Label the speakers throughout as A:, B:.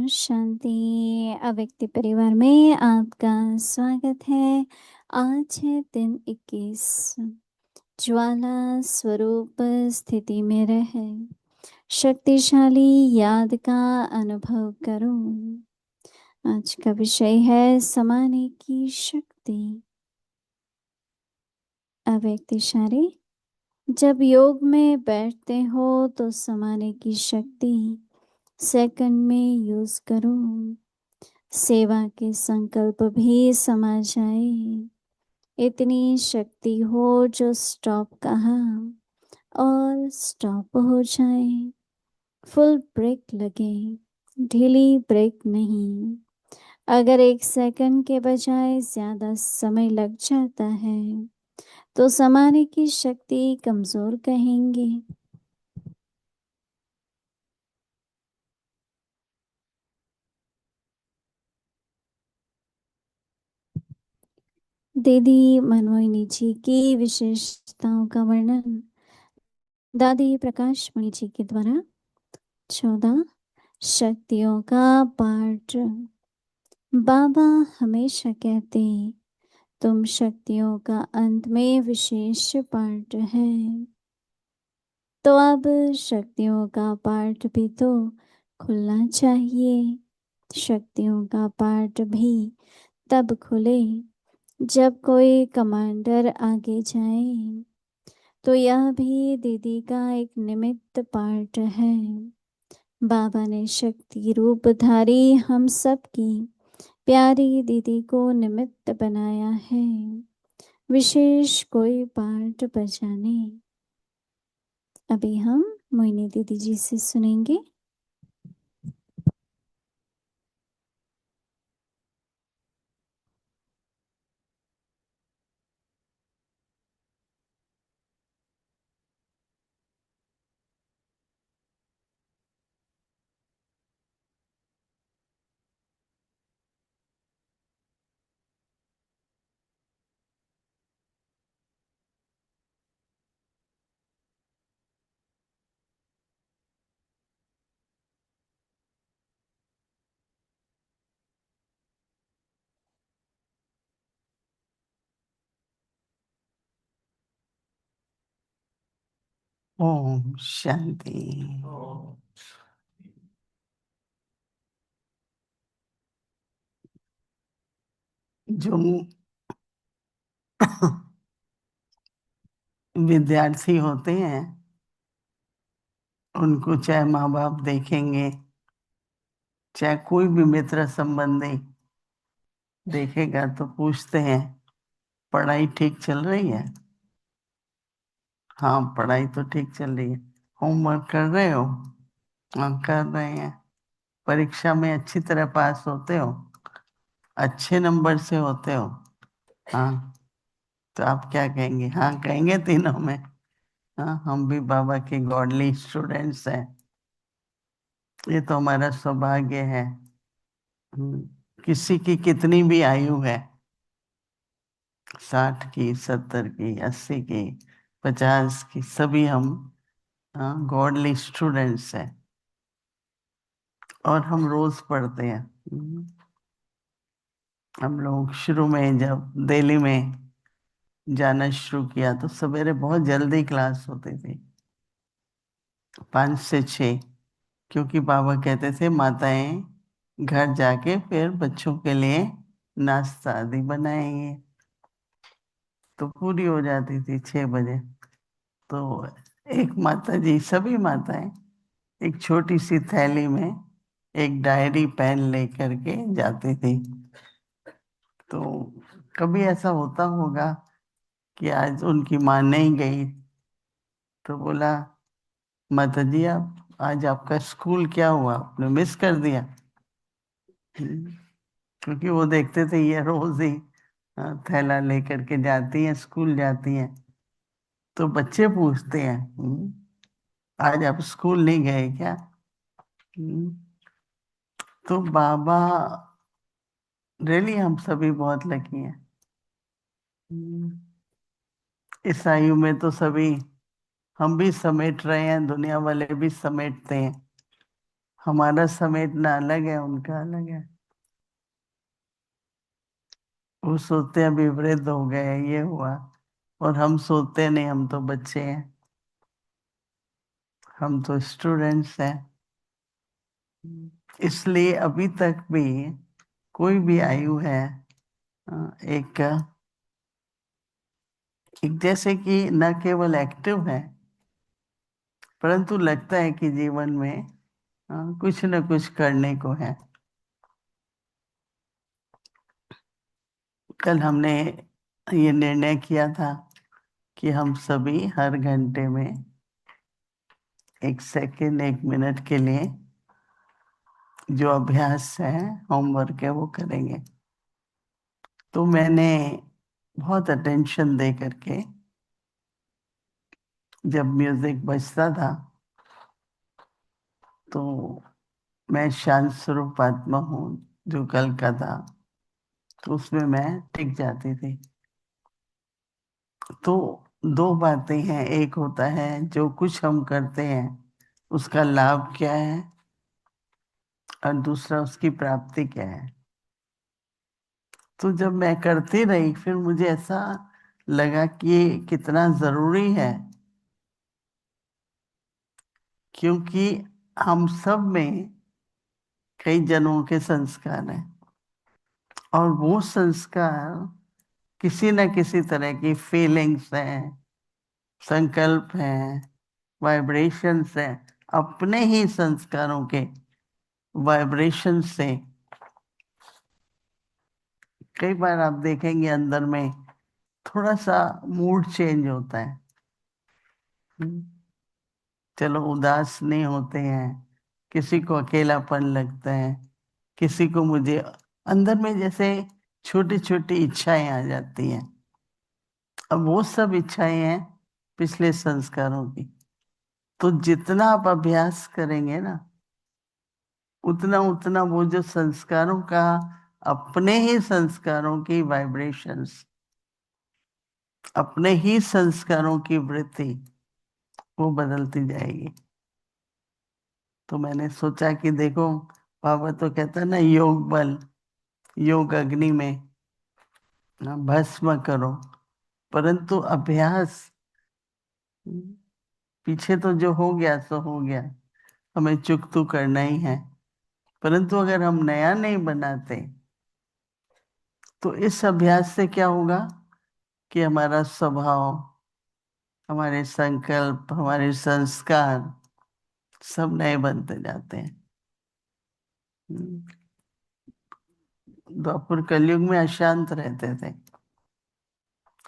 A: शांति। अव्यक्ति परिवार में आपका स्वागत है। आज है दिन 21। ज्वाला स्वरूप स्थिति में रहे शक्तिशाली याद का अनुभव करो। आज का विषय है समाने की शक्ति। अव्यक्ति शारी, जब योग में बैठते हो तो समाने की शक्ति सेकंड में यूज करो। सेवा के संकल्प भी समा जाए। इतनी शक्ति हो जो स्टॉप कहा और स्टॉप हो जाए। फुल ब्रेक लगे, ढीली ब्रेक नहीं। अगर 1 सेकंड के बजाय ज्यादा समय लग जाता है तो समाने की शक्ति कमजोर कहेंगे। दीदी मनमोहिनी जी की विशेषताओं का वर्णन दादी प्रकाश मणि जी के द्वारा। 14 शक्तियों का पाठ। बाबा हमेशा कहते, तुम शक्तियों का अंत में विशेष पार्ट है। तो अब शक्तियों का पार्ट भी तो खुलना चाहिए। शक्तियों का पार्ट भी तब खुले जब कोई कमांडर आगे जाए। तो यह भी दीदी का एक निमित्त पार्ट है। बाबा ने शक्ति रूपधारी हम सब की प्यारी दीदी को निमित्त बनाया है। विशेष कोई पार्ट बजाने। अभी हम मोहिनी दीदी जी से सुनेंगे।
B: ओम शांति। जो विद्यार्थी होते हैं उनको चाहे माँ बाप देखेंगे, चाहे कोई भी मित्र संबंधी देखेगा तो पूछते हैं पढ़ाई ठीक चल रही है। हाँ, पढ़ाई तो ठीक चल रही है। होमवर्क कर रहे हो? हाँ, कर रहे हैं। परीक्षा में अच्छी तरह पास होते हो? अच्छे नंबर से होते हो? हाँ। तो आप क्या कहेंगे? हाँ कहेंगे तीनों में। हाँ, हम भी बाबा के गॉडली स्टूडेंट्स हैं। ये तो हमारा सौभाग्य है। किसी की कितनी भी आयु है, 60 की, 70 की, 80 की, 50 की, सभी हम गॉडली स्टूडेंट्स हैं और हम रोज पढ़ते हैं। हम लोग शुरू में जब दिल्ली में जाना शुरू किया तो सवेरे बहुत जल्दी क्लास होती थी, 5 से 6, क्योंकि बाबा कहते थे माताएं घर जाके फिर बच्चों के लिए नाश्ता आदि बनाएंगे। तो पूरी हो जाती थी 6 बजे। तो एक माता जी, सभी माताएं एक छोटी सी थैली में एक डायरी पेन लेकर के जाती थी। तो कभी ऐसा होता होगा कि आज उनकी माँ नहीं गई तो बोला, माता जी आप आज आपका स्कूल क्या हुआ, आपने मिस कर दिया? क्योंकि वो देखते थे ये रोज ही थैला लेकर के जाती हैं, स्कूल जाती हैं। तो बच्चे पूछते हैं, आज आप स्कूल नहीं गए क्या? हम्म, तो बाबा, रियली हम सभी बहुत लकी हैं। हम्म, इस आयु में तो सभी हम भी समेट रहे हैं, दुनिया वाले भी समेटते हैं। हमारा समेटना अलग है, उनका अलग है। वो सोचते हैं अभी वृद्ध हो गए, ये हुआ, और हम सोचते नहीं, हम तो बच्चे हैं, हम तो स्टूडेंट्स हैं। इसलिए अभी तक भी कोई भी आयु है, एक एक जैसे कि न केवल एक्टिव है, परंतु लगता है कि जीवन में कुछ न कुछ करने को है। कल हमने ये निर्णय किया था कि हम सभी हर घंटे में 1 सेकंड 1 मिनट के लिए जो अभ्यास है, होमवर्क है, वो करेंगे। तो मैंने बहुत अटेंशन दे करके, जब म्यूजिक बजता था तो मैं शांत स्वरूप आत्मा हूँ जो कल का था, तो उसमें मैं टिक जाती थी। तो दो बातें हैं, एक होता है जो कुछ हम करते हैं उसका लाभ क्या है, और दूसरा उसकी प्राप्ति क्या है। तो जब मैं करती रही, फिर मुझे ऐसा लगा कि ये कितना जरूरी है, क्योंकि हम सब में कई जन्मों के संस्कार हैं, और वो संस्कार किसी न किसी तरह की फीलिंग्स हैं, संकल्प हैं, वाइब्रेशंस हैं। अपने ही संस्कारों के वाइब्रेशन से कई बार आप देखेंगे अंदर में थोड़ा सा मूड चेंज होता है। हम्म, चलो उदास नहीं होते हैं, किसी को अकेलापन लगता है, किसी को, मुझे अंदर में जैसे छोटी छोटी इच्छाएं आ जाती हैं। अब वो सब इच्छाएं हैं पिछले संस्कारों की। तो जितना आप अभ्यास करेंगे ना, उतना उतना वो जो संस्कारों का, अपने ही संस्कारों की वाइब्रेशंस, अपने ही संस्कारों की वृत्ति, वो बदलती जाएगी। तो मैंने सोचा कि देखो, बाबा तो कहता है ना, योग बल, योग अग्नि में भस्म करो, परंतु अभ्यास, पीछे तो जो हो गया सो हो गया, हमें चुक तो करना ही है। परंतु अगर हम नया नहीं बनाते, तो इस अभ्यास से क्या होगा कि हमारा स्वभाव, हमारे संकल्प, हमारे संस्कार सब नए बनते जाते हैं। हम्म, द्वापर कलयुग में अशांत रहते थे,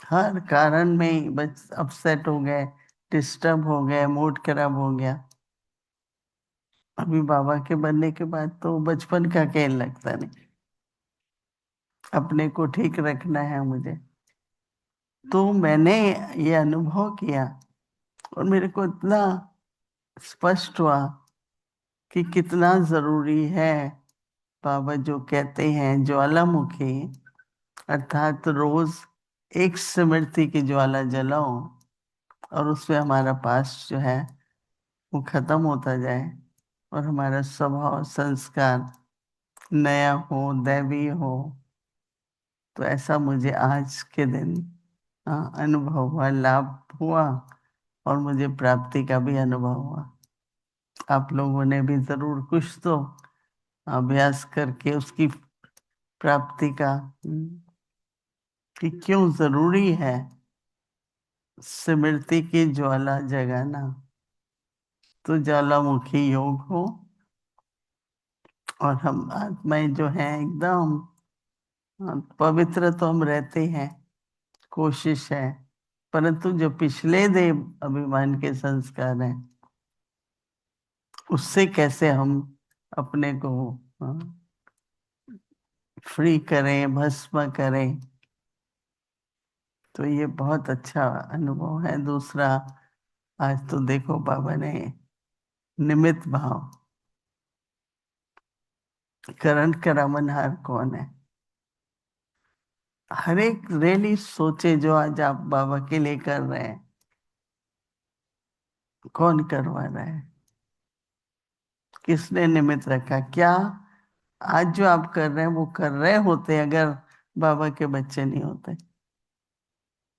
B: हर कारण में ही बस अपसेट हो गए, डिस्टर्ब हो गए, मूड खराब हो गया। अभी बाबा के बनने के बाद तो बचपन का खेल लगता नहीं, अपने को ठीक रखना है मुझे। तो मैंने ये अनुभव किया, और मेरे को इतना स्पष्ट हुआ कि कितना जरूरी है। बाबा जो कहते हैं ज्वालामुखी, अर्थात रोज एक स्मृति की ज्वाला जलाओ, और उसमें हमारा पास जो है वो खत्म होता जाए, और हमारा स्वभाव संस्कार नया हो, दैवी हो। तो ऐसा मुझे आज के दिन अनुभव हुआ, लाभ हुआ, और मुझे प्राप्ति का भी अनुभव हुआ। आप लोगों ने भी जरूर कुछ तो अभ्यास करके उसकी प्राप्ति का, कि क्यों जरूरी है स्मृति की ज्वाला जगाना। तो ज्वालामुखी योग हो, और हम आत्माएं जो हैं एकदम पवित्र तो हम रहते हैं, कोशिश है, परंतु जो पिछले देव अभिमान के संस्कार हैं, उससे कैसे हम अपने को फ्री करें, भस्म करें। तो ये बहुत अच्छा अनुभव है। दूसरा, आज तो देखो बाबा ने निमित्त भाव, करण करावनहार कौन है, हर एक रैली सोचे जो आज आप बाबा के लिए कर रहे हैं, कौन करवा रहा है, किसने निमित्त रखा? क्या आज जो आप कर रहे हैं वो कर रहे होते अगर बाबा के बच्चे नहीं होते?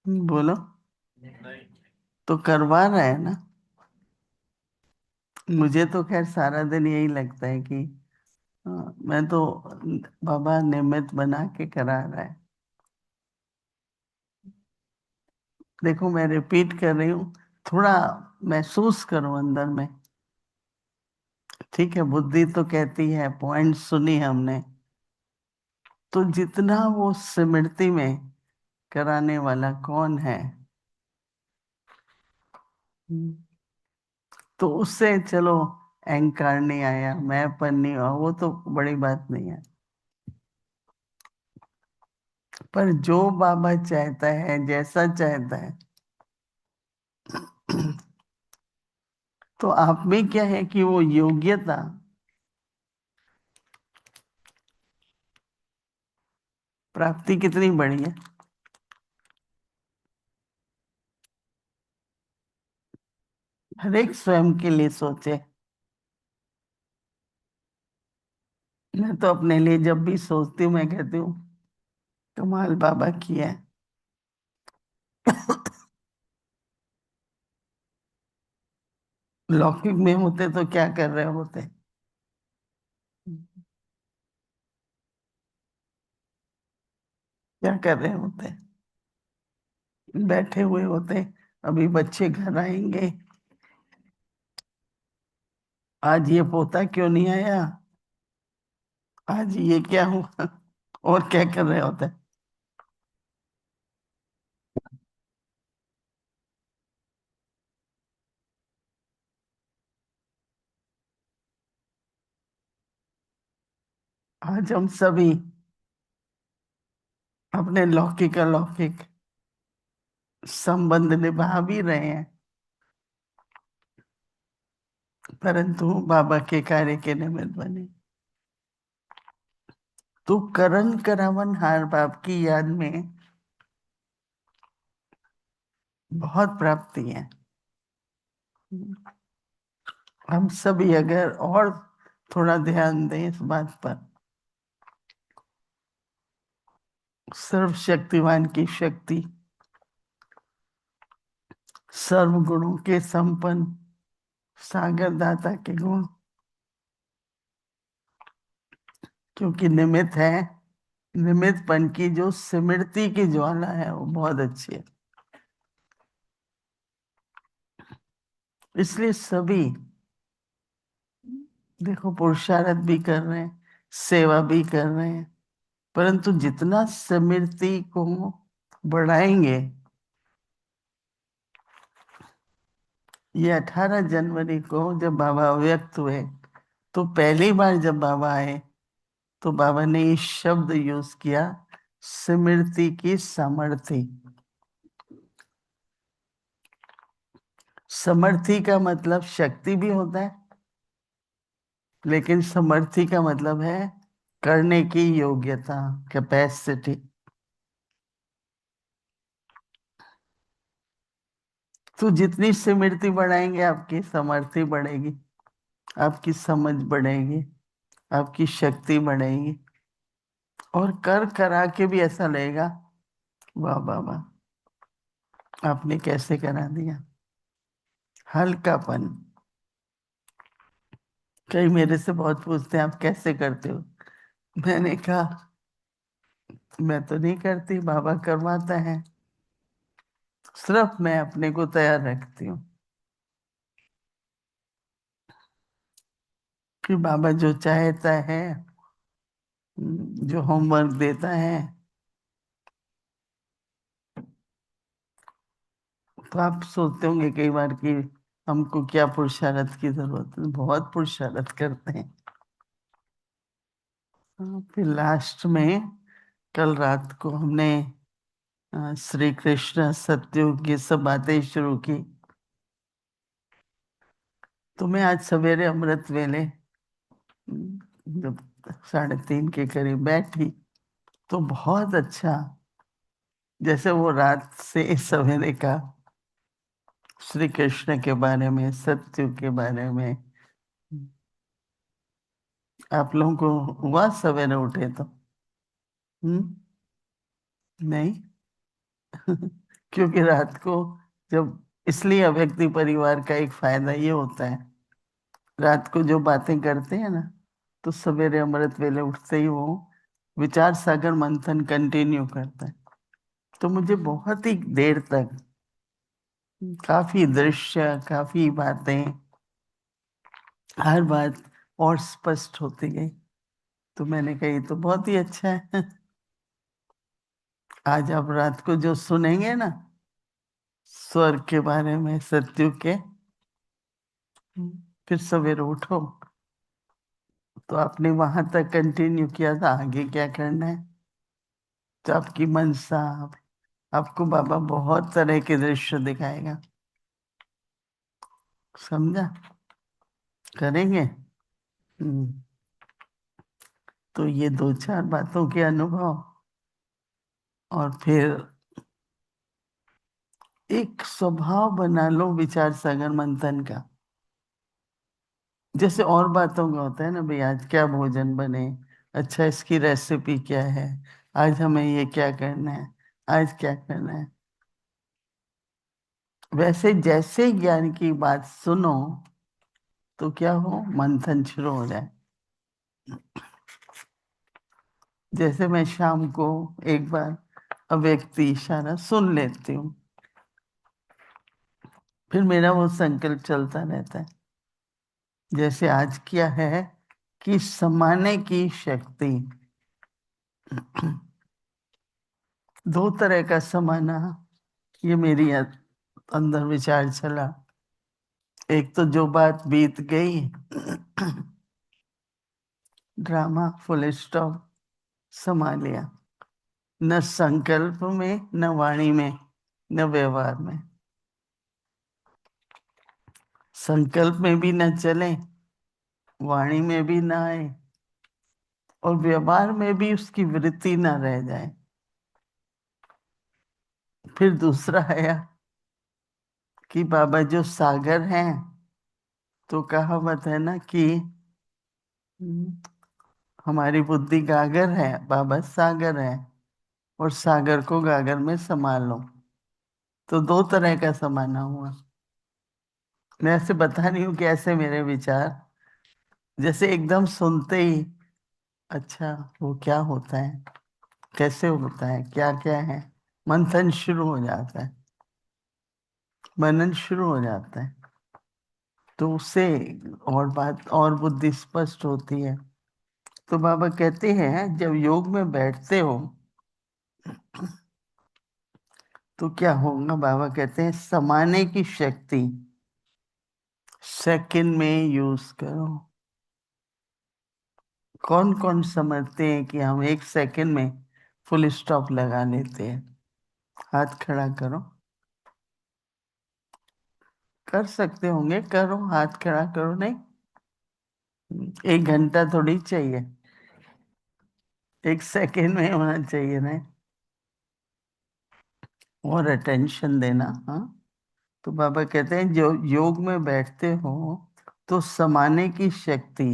B: बोलो। तो करवा रहे हैं ना। मुझे तो खैर सारा दिन यही लगता है कि मैं तो बाबा निमित्त बना के करा रहा है। देखो मैं रिपीट कर रही हूँ, थोड़ा महसूस करो अंदर में। ठीक है, बुद्धि तो कहती है, पॉइंट सुनी हमने, तो जितना वो स्मृति में कराने वाला कौन है, तो उससे चलो अहंकार नहीं आया, मैंपन नहीं हुआ, वो तो बड़ी बात नहीं है। पर जो बाबा चाहता है, जैसा चाहता है, तो आप में क्या है कि वो योग्यता, प्राप्ति कितनी बड़ी है। हर एक स्वयं के लिए सोचे। मैं तो अपने लिए जब भी सोचती हूँ, मैं कहती हूँ कमाल बाबा किया है। लौकिक में होते तो क्या कर रहे होते? क्या कर रहे होते? बैठे हुए होते। अभी बच्चे घर आएंगे, आज ये पोता क्यों नहीं आया, आज ये क्या हुआ, और क्या कर रहे होते? आज हम सभी अपने लौकिक अलौकिक संबंध निभा भी रहे हैं, परंतु बाबा के कार्य के निमित्त बने। तो करण करावन हार बाप की याद में बहुत प्राप्ति है। हम सभी अगर और थोड़ा ध्यान दें इस बात पर, सर्वशक्तिवान की शक्ति, सर्व गुणों के संपन्न सागर दाता के गुण, क्योंकि निमित्त है, निमित्तपन की जो स्मृति की ज्वाला है वो बहुत अच्छी है। इसलिए सभी देखो पुरुषार्थ भी कर रहे हैं, सेवा भी कर रहे हैं, परंतु जितना स्मृति को बढ़ाएंगे। ये 18 जनवरी को जब बाबा व्यक्त हुए, तो पहली बार जब बाबा आए तो बाबा ने ये शब्द यूज किया, स्मृति की सामर्थ्य। समर्थी का मतलब शक्ति भी होता है, लेकिन समर्थी का मतलब है करने की योग्यता, कैपेसिटी। तो जितनी स्मृति बढ़ाएंगे आपकी समर्थी बढ़ेगी, आपकी समझ बढ़ेगी, आपकी शक्ति बढ़ेगी, और कर करा के भी ऐसा लगेगा वाह वाह वाह, आपने कैसे करा दिया। हल्कापन। कई मेरे से बहुत पूछते हैं आप कैसे करते हो। मैंने कहा मैं तो नहीं करती, बाबा करवाता है, सिर्फ मैं अपने को तैयार रखती हूँ कि बाबा जो चाहता है, जो होमवर्क देता है, तो आप सोचते होंगे कई बार कि हमको क्या पुरुषार्थ की जरूरत है। बहुत पुरुषार्थ करते हैं। फिर लास्ट में कल रात को हमने श्री कृष्ण सत्युग की सब बातें शुरू की। तो मैं आज सवेरे अमृत वेले जब 3:30 के करीब बैठी, तो बहुत अच्छा, जैसे वो रात से सवेरे का श्री कृष्ण के बारे में, सत्युग के बारे में, आप लोगों को हुआ सवेरे उठे तो? हम्म। नहीं। क्योंकि रात को जब, इसलिए अव्यक्ति परिवार का एक फायदा ये होता है, रात को जो बातें करते हैं ना, तो सवेरे अमृत वेले उठते ही वो विचार सागर मंथन कंटिन्यू करता है। तो मुझे बहुत ही देर तक काफी दृश्य, काफी बातें, हर बात और स्पष्ट होती गई। तो मैंने कहा ये तो बहुत ही अच्छा है। आज आप रात को जो सुनेंगे ना स्वर्ग के बारे में, सत्युग के, फिर सवेरे उठो तो आपने वहां तक कंटिन्यू किया था, आगे क्या करना है। तो आपकी मनसा, आपको बाबा बहुत तरह के दृश्य दिखाएगा। समझा? करेंगे। हम्म। तो ये दो चार बातों के अनुभव, और फिर एक स्वभाव बना लो विचार सागर मंथन का। जैसे और बातों का होता है ना, भाई आज क्या भोजन बने, अच्छा इसकी रेसिपी क्या है, आज हमें ये क्या करना है, आज क्या करना है। वैसे जैसे ज्ञान की बात सुनो तो क्या हो, मंथन शुरू हो जाए। जैसे मैं शाम को एक बार अव्यक्ति इशारा सुन लेती हूँ, फिर मेरा वो संकल्प चलता रहता है। जैसे आज क्या है कि समाने की शक्ति, दो तरह का समाना, ये मेरी अंदर विचार चला। एक तो जो बात बीत गई, ड्रामा फुल स्टॉप, समा लिया। न संकल्प में, न वाणी में, न व्यवहार में। संकल्प में भी न चले, वाणी में भी न आए, और व्यवहार में भी उसकी वृत्ति न रह जाए। फिर दूसरा आया कि बाबा जो सागर हैं, तो कहावत है ना कि हमारी बुद्धि गागर है, बाबा सागर है, और सागर को गागर में संभाल लो। तो दो तरह का समाना हुआ। मैं ऐसे बता रही हूँ कि ऐसे मेरे विचार, जैसे एकदम सुनते ही अच्छा वो क्या होता है, कैसे होता है, क्या क्या है, मंथन शुरू हो जाता है, मनन शुरू हो जाता है। तो उससे और बात और बुद्धि स्पष्ट होती है। तो बाबा कहते हैं जब योग में बैठते हो तो क्या होगा, बाबा कहते हैं समाने की शक्ति सेकंड में यूज करो। कौन कौन समझते हैं कि हम एक सेकंड में फुल स्टॉप लगा लेते हैं? हाथ खड़ा करो। कर सकते होंगे, करो, हाथ खड़ा करो। नहीं, एक घंटा थोड़ी चाहिए, एक सेकंड में होना चाहिए ना। और अटेंशन देना। हाँ। तो बाबा कहते हैं जो योग में बैठते हो तो समाने की शक्ति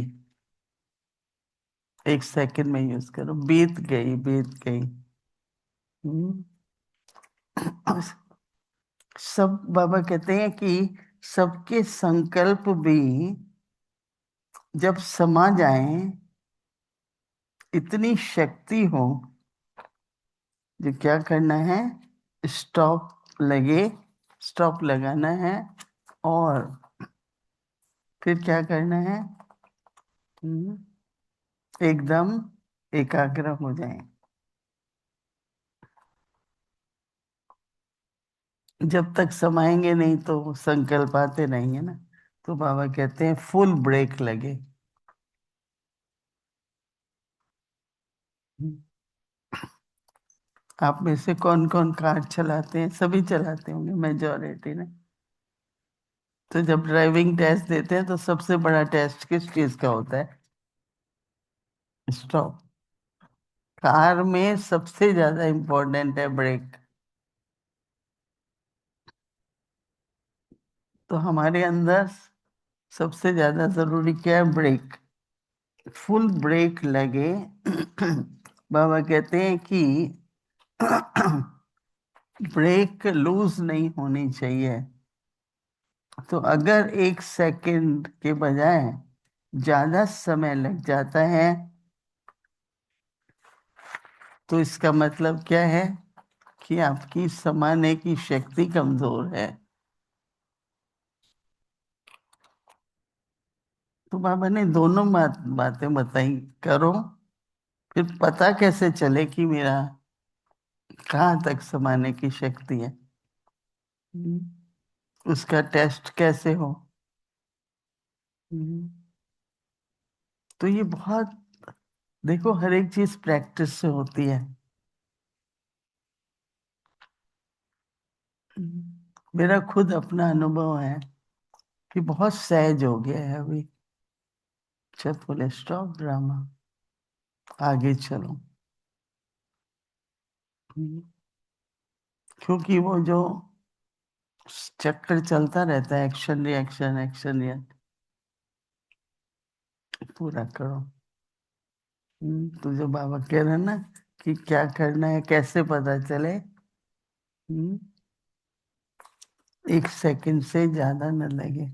B: एक सेकंड में यूज करो। बीत गई, बीत गई। हम्म। सब बाबा कहते हैं कि सबके संकल्प भी जब समा जाएं, इतनी शक्ति हो, जो क्या करना है, स्टॉप लगे, स्टॉप लगाना है, और फिर क्या करना है, हम्म, एकदम एकाग्र हो जाए। जब तक समाएंगे नहीं तो संकल्प आते रहेंगे ना। तो बाबा कहते हैं फुल ब्रेक लगे। आप में से कौन कौन कार चलाते हैं? सभी चलाते होंगे, मेजोरिटी ने। तो जब ड्राइविंग टेस्ट देते हैं तो सबसे बड़ा टेस्ट किस चीज का होता है? स्टॉप। कार में सबसे ज्यादा इम्पोर्टेंट है ब्रेक। तो हमारे अंदर सबसे ज्यादा जरूरी क्या है? ब्रेक। फुल ब्रेक लगे। बाबा कहते हैं कि ब्रेक लूज नहीं होनी चाहिए। तो अगर 1 सेकंड के बजाय ज्यादा समय लग जाता है तो इसका मतलब क्या है कि आपकी समाने की शक्ति कमजोर है। तो बाबा ने दोनों बातें बताई। करो, फिर पता कैसे चले कि मेरा कहाँ तक समाने की शक्ति है। उसका टेस्ट कैसे हो। हम्म, तो ये बहुत, देखो हर एक चीज प्रैक्टिस से होती है। मेरा खुद अपना अनुभव है कि बहुत सहज हो गया है अभी। जब बोले स्टॉप ड्रामा, आगे चलो। हम्म, क्योंकि वो जो चक्कर चलता रहता है, एक्शन रिएक्शन एक्शन रिएक्शन, पूरा करो। तो जो बाबा कह रहे हैं ना कि क्या करना है, कैसे पता चले। 1 सेकंड से ज्यादा न लगे।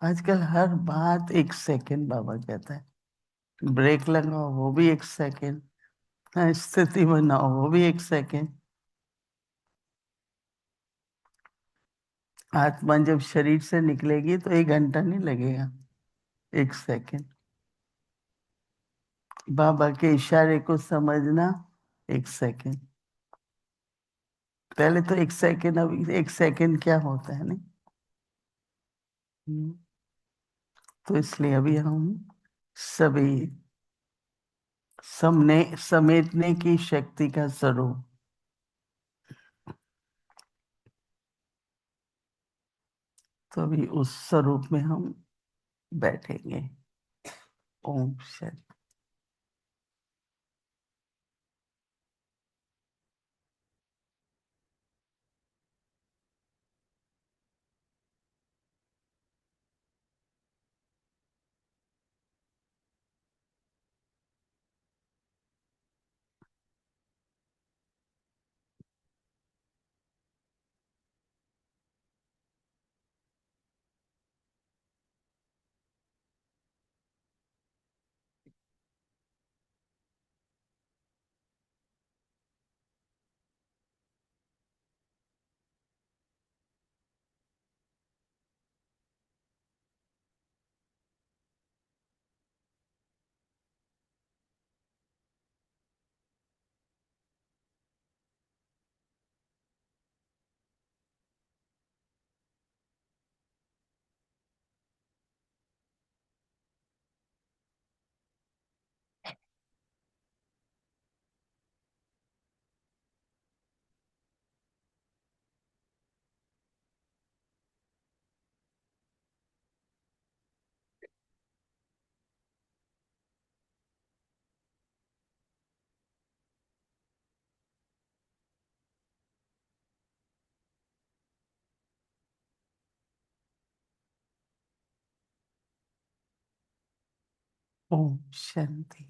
B: आजकल हर बात 1 सेकंड बाबा कहता है। ब्रेक लगाओ, वो भी 1 सेकंड। हाँ, स्थिति बनाओ, वो भी 1 सेकंड। आत्मा जब शरीर से निकलेगी तो 1 घंटा नहीं लगेगा, 1 सेकंड। बाबा के इशारे को समझना 1 सेकंड। पहले तो 1 सेकंड, अब 1 सेकंड क्या होता है नहीं। हम्म, तो इसलिए अभी हम सभी समेटने की शक्ति का स्वरूप, तो अभी उस स्वरूप में हम बैठेंगे। ओम शांति। ओम शांति।